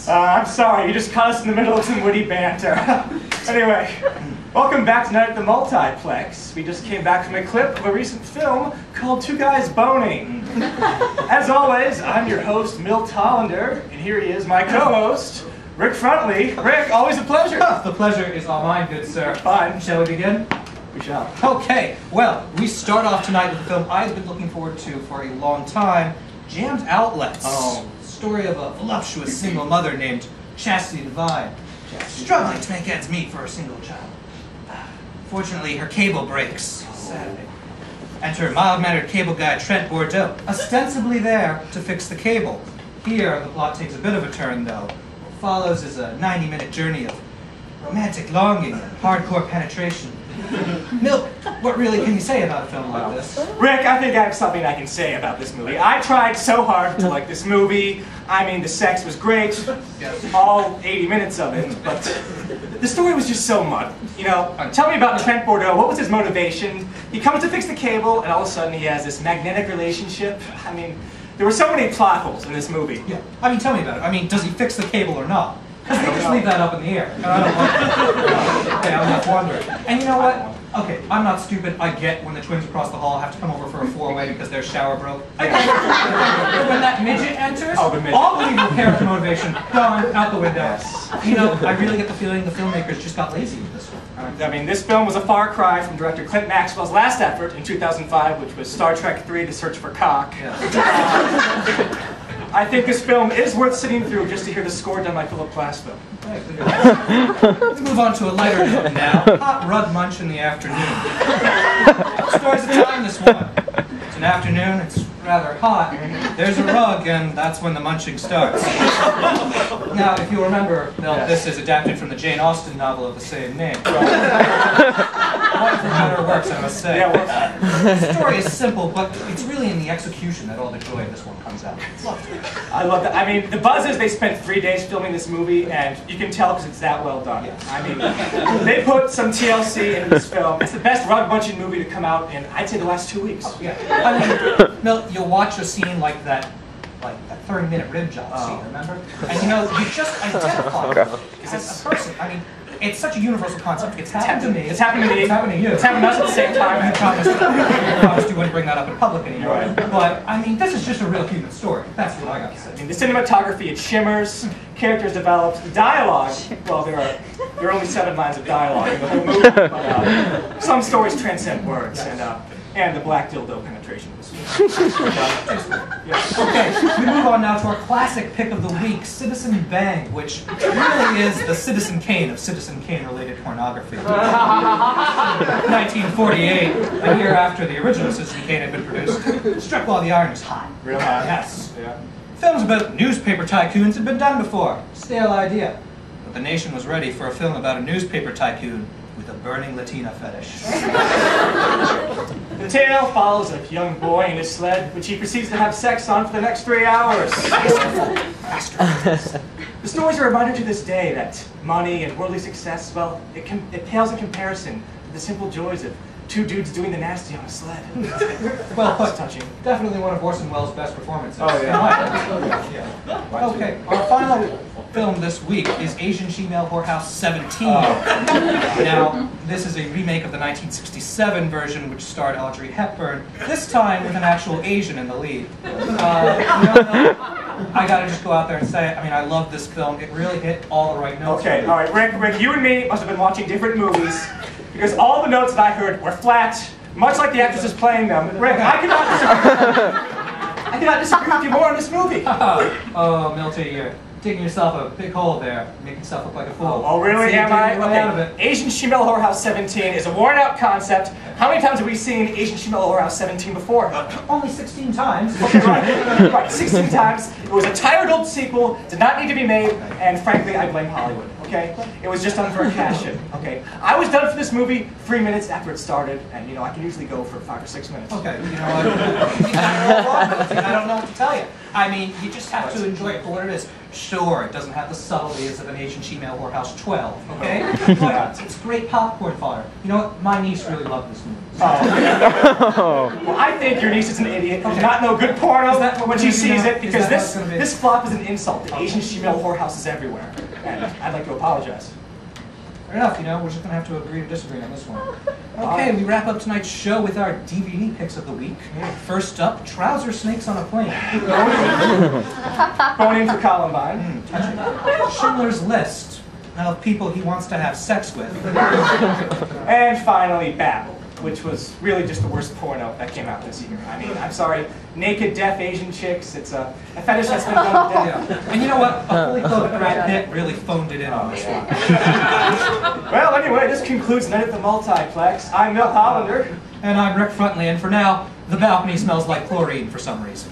I'm sorry, you just caught us in the middle of some witty banter. Anyway, welcome back tonight at the Multiplex. We just came back from a clip of a recent film called Two Guys Boning. As always, I'm your host, Milt Hollander, and here he is, my co-host, Rick Frontley. Rick, always a pleasure. The pleasure is all mine, good sir. Fine. Shall we begin? We shall. Okay, well, we start off tonight with a film I've been looking forward to for a long time, Jammed Outlets. Oh. Story of a voluptuous single mother named Chastity Divine, struggling to make ends meet for her single child. Fortunately, her cable breaks Saturday. Enter mild-mannered cable guy Trent Bordeaux, ostensibly there to fix the cable. Here, the plot takes a bit of a turn, though. What follows is a 90-minute journey of romantic longing and hardcore penetration. Milt, what really can you say about a film like this? Rick, I think I have something I can say about this movie. I tried so hard to like this movie. I mean, the sex was great, all 80 minutes of it, but the story was just so mud. You know, tell me about Trent Bordeaux. What was his motivation? He comes to fix the cable, and all of a sudden he has this magnetic relationship. I mean, there were so many plot holes in this movie. Yeah, I mean, tell me about it. I mean, does he fix the cable or not? Because they just leave that up in the air. And I don't want okay, I'm left wondering. And you know what? Okay, I'm not stupid. I get when the twins across the hall have to come over for a four-way because their shower broke. I get it. When that midget enters, all believable character motivation gone out the window. Yes. You know, I really get the feeling the filmmakers just got lazy with this one. I mean, this film was a far cry from director Clint Maxwell's last effort in 2005, which was Star Trek III: The Search for Cock. Yeah. I think this film is worth sitting through just to hear the score done by Philip Glassville. Let's move on to a lighter note now. Hot rug munch in the afternoon. Story's the time, this one. It's an afternoon, it's rather hot. There's a rug, and that's when the munching starts. Now, if you remember, Bill, this is adapted from the Jane Austen novel of the same name. One for better works, I must say. The story is simple, but it's really in the execution that all the joy of this one comes out. I love that. I mean, the buzz is they spent 3 days filming this movie, and you can tell because it's that well done. Yes. I mean, they put some TLC into this film. It's the best rug munching movie to come out in, I'd say, the last 2 weeks. Yeah. I mean, Milt, you'll watch a scene like that 30-minute rib job scene, remember? And you know, you just identify as a person. I mean, it's such a universal concept. It's happened to me. It's happened to me. It's happened to you. It's happened to us at the same time. You promised you wouldn't bring that up in public anymore. Right. But, I mean, this is just a real human story. That's what I got to say. I mean, the cinematography, it shimmers, characters developed, the dialogue, well, there are only 7 lines of dialogue in the whole movie, but some stories transcend words, and the black dildo penetration was Okay, we move on now to our classic pick of the week, Citizen Bang, which really is the Citizen Kane of Citizen Kane-related pornography. 1948, a year after the original Citizen Kane had been produced, struck while the iron was hot. real hot. Yes. Yeah. Films about newspaper tycoons had been done before. Stale idea. But the nation was ready for a film about a newspaper tycoon with a burning Latina fetish. The tale follows a young boy in his sled, which he proceeds to have sex on for the next 3 hours. The story's a reminder to this day that money and worldly success, well, it pales in comparison to the simple joys of 2 dudes doing the nasty on a sled. Well put. Touching. Definitely one of Orson Welles' best performances. Oh, yeah. Okay, our final film this week is Asian Female Whorehouse 17. Now, this is a remake of the 1967 version, which starred Audrey Hepburn, this time with an actual Asian in the lead. I gotta just go out there and say it. I mean, I love this film. It really hit all the right notes. Okay, all right, Rick, you and me must have been watching different movies, because all the notes that I heard were flat, much like the actresses playing them. Rick, I cannot disagree with you more on this movie. Oh, Milty, you're digging yourself a big hole there, making yourself look like a fool. Oh, really? Am I? Out of Okay. it. Asian Female Whorehouse 17 is a worn-out concept. How many times have we seen Asian Female Whorehouse 17 before? Only 16 times. Okay, right, 16 times. It was a tired old sequel, did not need to be made, and frankly, I blame Hollywood, okay? It was just done for a cash-in, okay? I was done for this movie 3 minutes after it started, and you know, I can usually go for 5 or 6 minutes. Okay, you know what? I don't know what to tell you. I mean, you just have to enjoy it for what it is. Sure, it doesn't have the subtleties of an Asian female whorehouse 12, okay? But it's great popcorn fodder. You know what? My niece really loved this movie. Oh. Well, I think your niece is an idiot. Does not know good porno when she sees it, because this flop is an insult to Asian female whorehouses everywhere. And I'd like to apologize. Fair enough, you know, we're just going to have to agree to disagree on this one. Okay, we wrap up tonight's show with our DVD picks of the week. First up, Trouser Snakes on a Plane. Going in for Columbine. Schindler's List of people he wants to have sex with. And finally, Babel, which was really just the worst porno that came out this year. I mean, I'm sorry, naked, deaf Asian chicks, it's a fetish that's been done to death. Yeah. And you know what? A fully clothed Brad Pitt really phoned it in on this one. Well, anyway, this concludes Night at the Multiplex. I'm Mel Hollander. And I'm Rick Frontley, and for now, the balcony smells like chlorine for some reason.